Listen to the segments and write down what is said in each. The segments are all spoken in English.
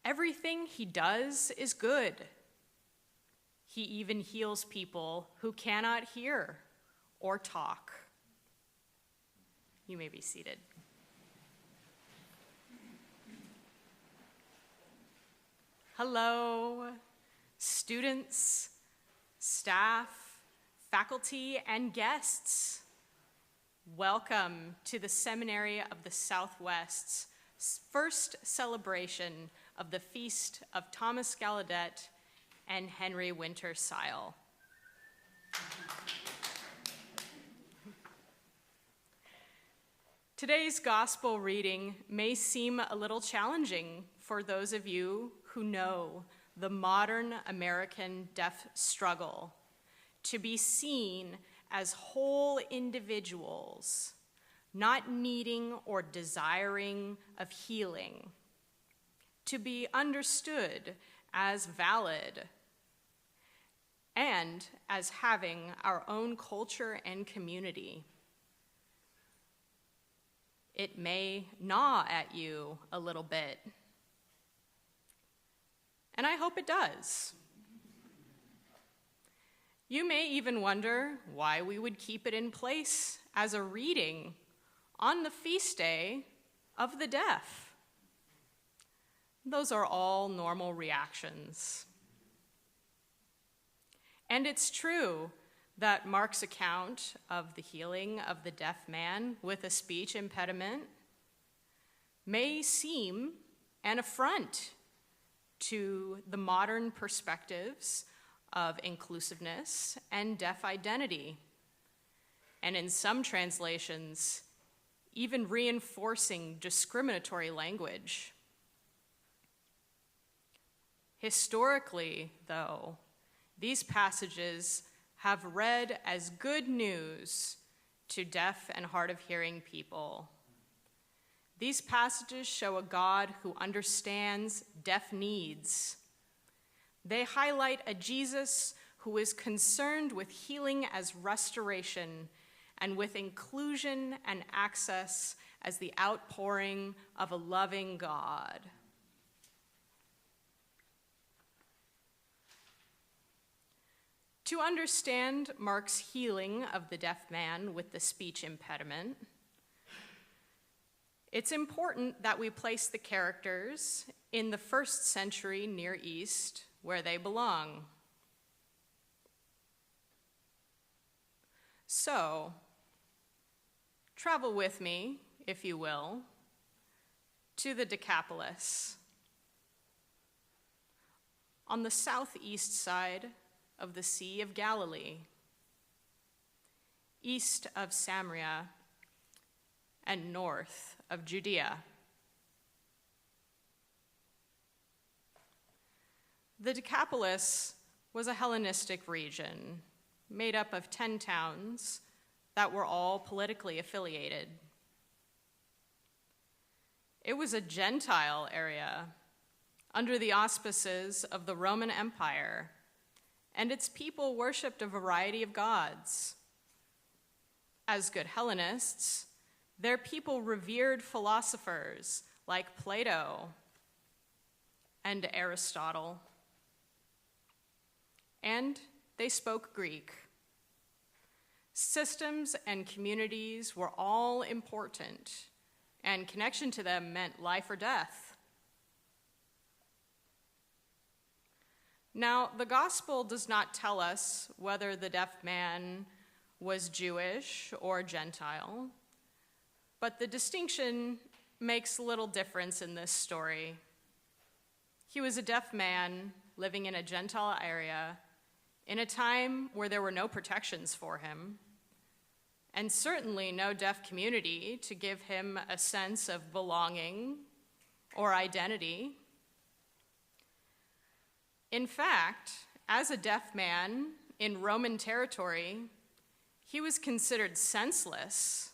Everything he does is good. He even heals people who cannot hear or talk. You may be seated. Hello, students, staff, faculty, and guests. Welcome to the Seminary of the Southwest's first celebration of the Feast of Thomas Gallaudet and Henry Winter Sile. Today's gospel reading may seem a little challenging for those of you who know the modern American deaf struggle to be seen as whole individuals, not needing or desiring of healing, to be understood as valid and as having our own culture and community. It may gnaw at you a little bit, and I hope it does. You may even wonder why we would keep it in place as a reading on the feast day of the deaf. Those are all normal reactions. And it's true that Mark's account of the healing of the deaf man with a speech impediment may seem an affront to the modern perspectives of inclusiveness and deaf identity, and in some translations, even reinforcing discriminatory language. Historically, though, these passages have read as good news to deaf and hard of hearing people. These passages show a God who understands deaf needs. They highlight a Jesus who is concerned with healing as restoration and with inclusion and access as the outpouring of a loving God. To understand Mark's healing of the deaf man with the speech impediment, it's important that we place the characters in the first century Near East where they belong. So, travel with me, if you will, to the Decapolis. On the southeast side of the Sea of Galilee, east of Samaria and north of Judea. The Decapolis was a Hellenistic region made up of 10 towns that were all politically affiliated. It was a Gentile area under the auspices of the Roman Empire, and its people worshiped a variety of gods. As good Hellenists, their people revered philosophers like Plato and Aristotle, and they spoke Greek. Systems and communities were all important, and connection to them meant life or death. Now, the gospel does not tell us whether the deaf man was Jewish or Gentile, but the distinction makes little difference in this story. He was a deaf man living in a Gentile area in a time where there were no protections for him, and certainly no deaf community to give him a sense of belonging or identity. In fact, as a deaf man in Roman territory, he was considered senseless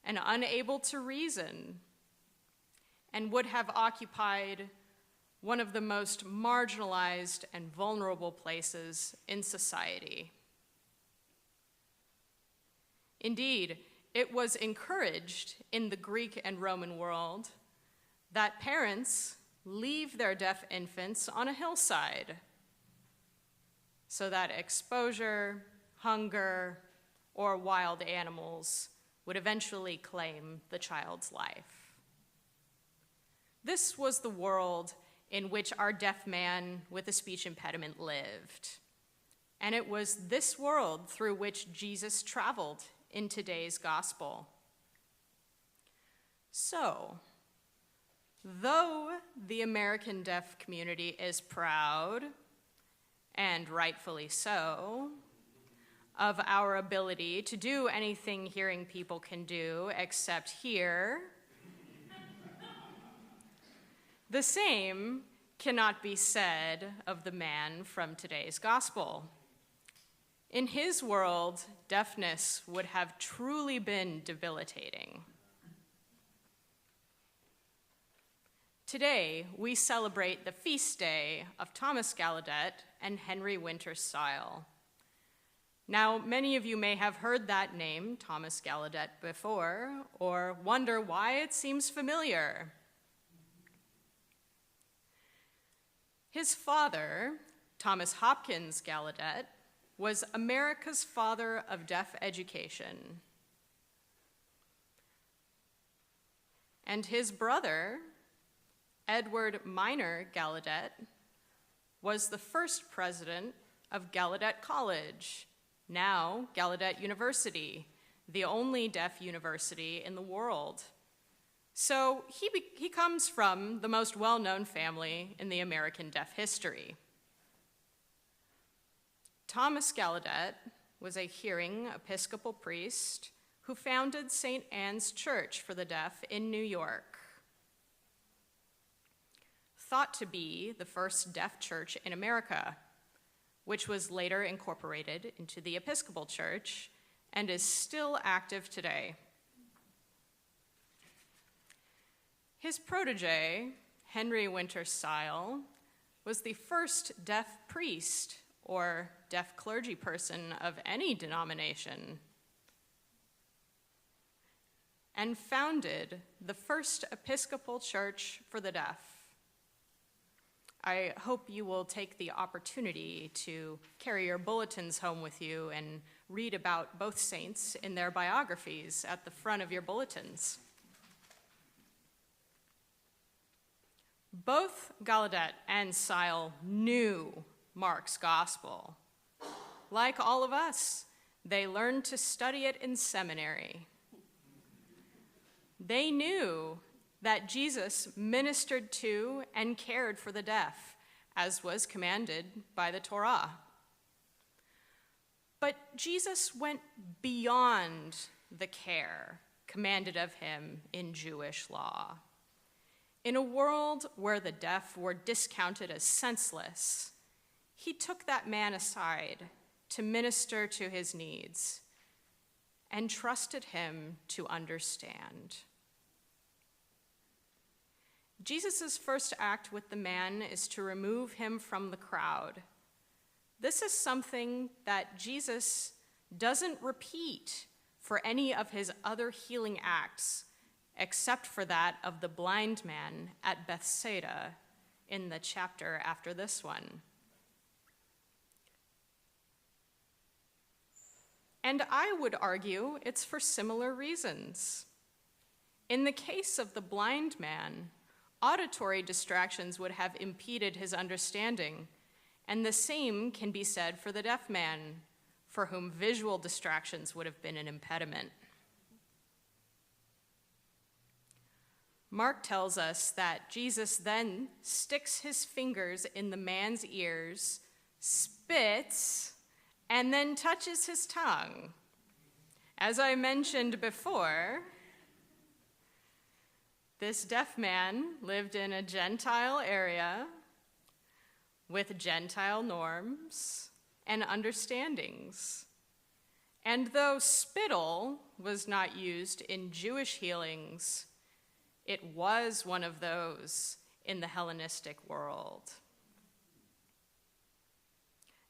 and unable to reason, and would have occupied one of the most marginalized and vulnerable places in society. Indeed, it was encouraged in the Greek and Roman world that parents leave their deaf infants on a hillside so that exposure, hunger, or wild animals would eventually claim the child's life. This was the world in which our deaf man with a speech impediment lived. And it was this world through which Jesus traveled in today's gospel. So, though the American deaf community is proud, and rightfully so, of our ability to do anything hearing people can do except hear, the same cannot be said of the man from today's gospel. In his world, deafness would have truly been debilitating. Today, we celebrate the feast day of Thomas Gallaudet and Henry Winter Stile. Now, many of you may have heard that name, Thomas Gallaudet, before, or wonder why it seems familiar. His father, Thomas Hopkins Gallaudet, was America's father of deaf education. And his brother, Edward Minor Gallaudet, was the first president of Gallaudet College, now Gallaudet University, the only deaf university in the world. So he comes from the most well-known family in the American deaf history. Thomas Gallaudet was a hearing Episcopal priest who founded St. Anne's Church for the Deaf in New York. Thought to be the first deaf church in America, which was later incorporated into the Episcopal Church and is still active today. His protege, Henry Winter Stile, was the first deaf priest or deaf clergy person of any denomination, and founded the first Episcopal Church for the deaf. I hope you will take the opportunity to carry your bulletins home with you and read about both saints in their biographies at the front of your bulletins. Both Gallaudet and Stile knew Mark's gospel. Like all of us, they learned to study it in seminary. They knew that Jesus ministered to and cared for the deaf, as was commanded by the Torah. But Jesus went beyond the care commanded of him in Jewish law. In a world where the deaf were discounted as senseless, he took that man aside to minister to his needs and trusted him to understand. Jesus' first act with the man is to remove him from the crowd. This is something that Jesus doesn't repeat for any of his other healing acts, except for that of the blind man at Bethsaida in the chapter after this one. And I would argue it's for similar reasons. In the case of the blind man, auditory distractions would have impeded his understanding, and the same can be said for the deaf man, for whom visual distractions would have been an impediment. Mark tells us that Jesus then sticks his fingers in the man's ears, spits, and then touches his tongue. As I mentioned before, this deaf man lived in a Gentile area with Gentile norms and understandings. And though spittle was not used in Jewish healings, it was one of those in the Hellenistic world.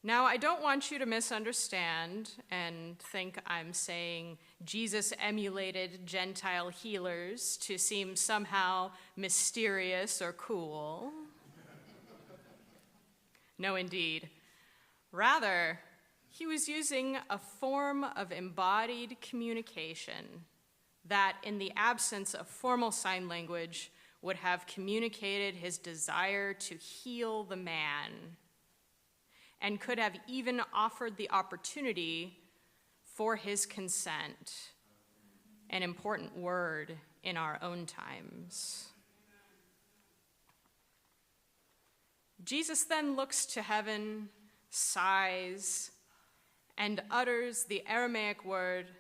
Now, I don't want you to misunderstand and think I'm saying Jesus emulated Gentile healers to seem somehow mysterious or cool. No, indeed. Rather, he was using a form of embodied communication that, in the absence of formal sign language, would have communicated his desire to heal the man, and could have even offered the opportunity for his consent, an important word in our own times. Jesus then looks to heaven, sighs, and utters the Aramaic word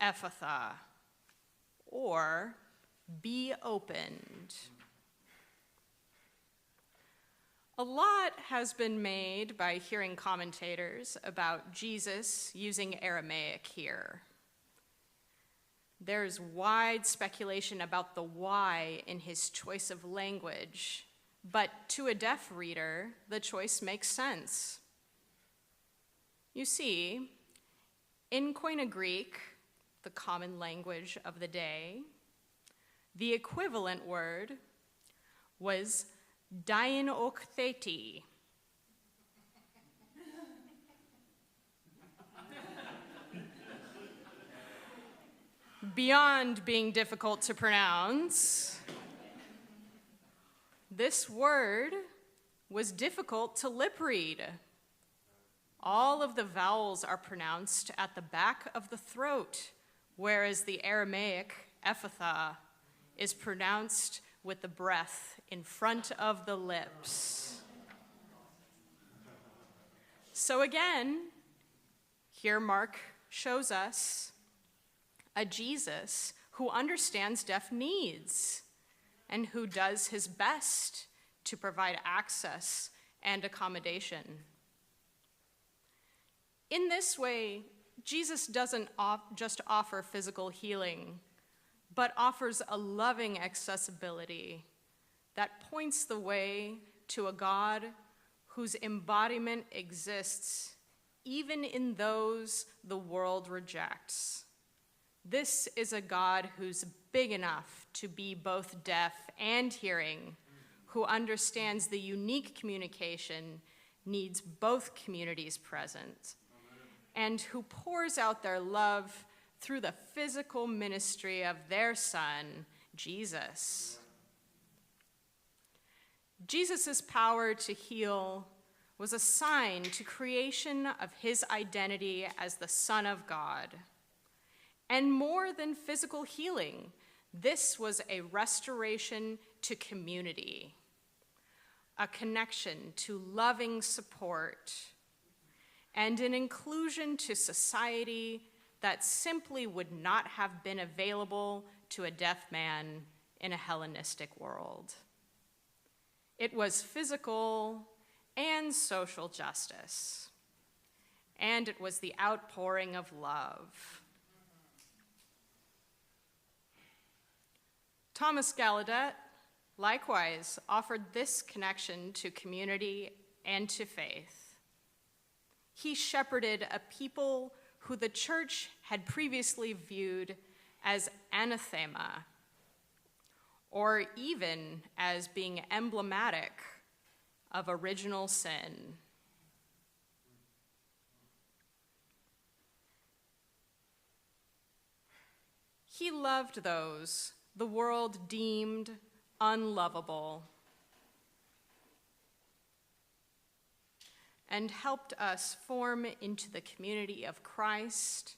Ephatha, or be opened. A lot has been made by hearing commentators about Jesus using Aramaic here. There's wide speculation about the why in his choice of language, but to a deaf reader, the choice makes sense. You see, in Koine Greek, the common language of the day, the equivalent word was Dain oktheti. Beyond being difficult to pronounce, this word was difficult to lip read. All of the vowels are pronounced at the back of the throat, whereas the Aramaic Ephatha is pronounced with the breath in front of the lips. So again, here Mark shows us a Jesus who understands deaf needs and who does his best to provide access and accommodation. In this way, Jesus doesn't just offer physical healing, but offers a loving accessibility that points the way to a God whose embodiment exists even in those the world rejects. This is a God who's big enough to be both deaf and hearing, who understands the unique communication needs both communities present, and who pours out their love through the physical ministry of their Son, Jesus. Jesus' power to heal was a sign to creation of his identity as the Son of God. And more than physical healing, this was a restoration to community, a connection to loving support, and an inclusion to society that simply would not have been available to a deaf man in a Hellenistic world. It was physical and social justice, and it was the outpouring of love. Thomas Gallaudet likewise offered this connection to community and to faith. He shepherded a people who the church had previously viewed as anathema, or even as being emblematic of original sin. He loved those the world deemed unlovable, and helped us form into the community of Christ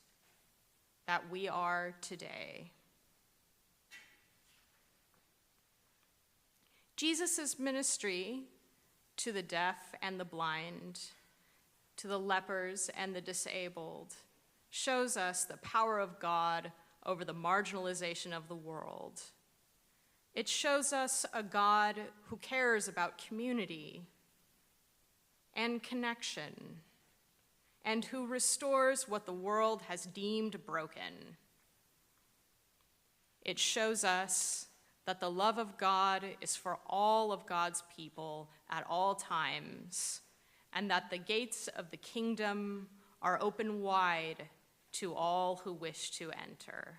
that we are today. Jesus' ministry to the deaf and the blind, to the lepers and the disabled, shows us the power of God over the marginalization of the world. It shows us a God who cares about community and connection, and who restores what the world has deemed broken. It shows us that the love of God is for all of God's people at all times, and that the gates of the kingdom are open wide to all who wish to enter.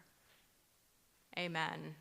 Amen.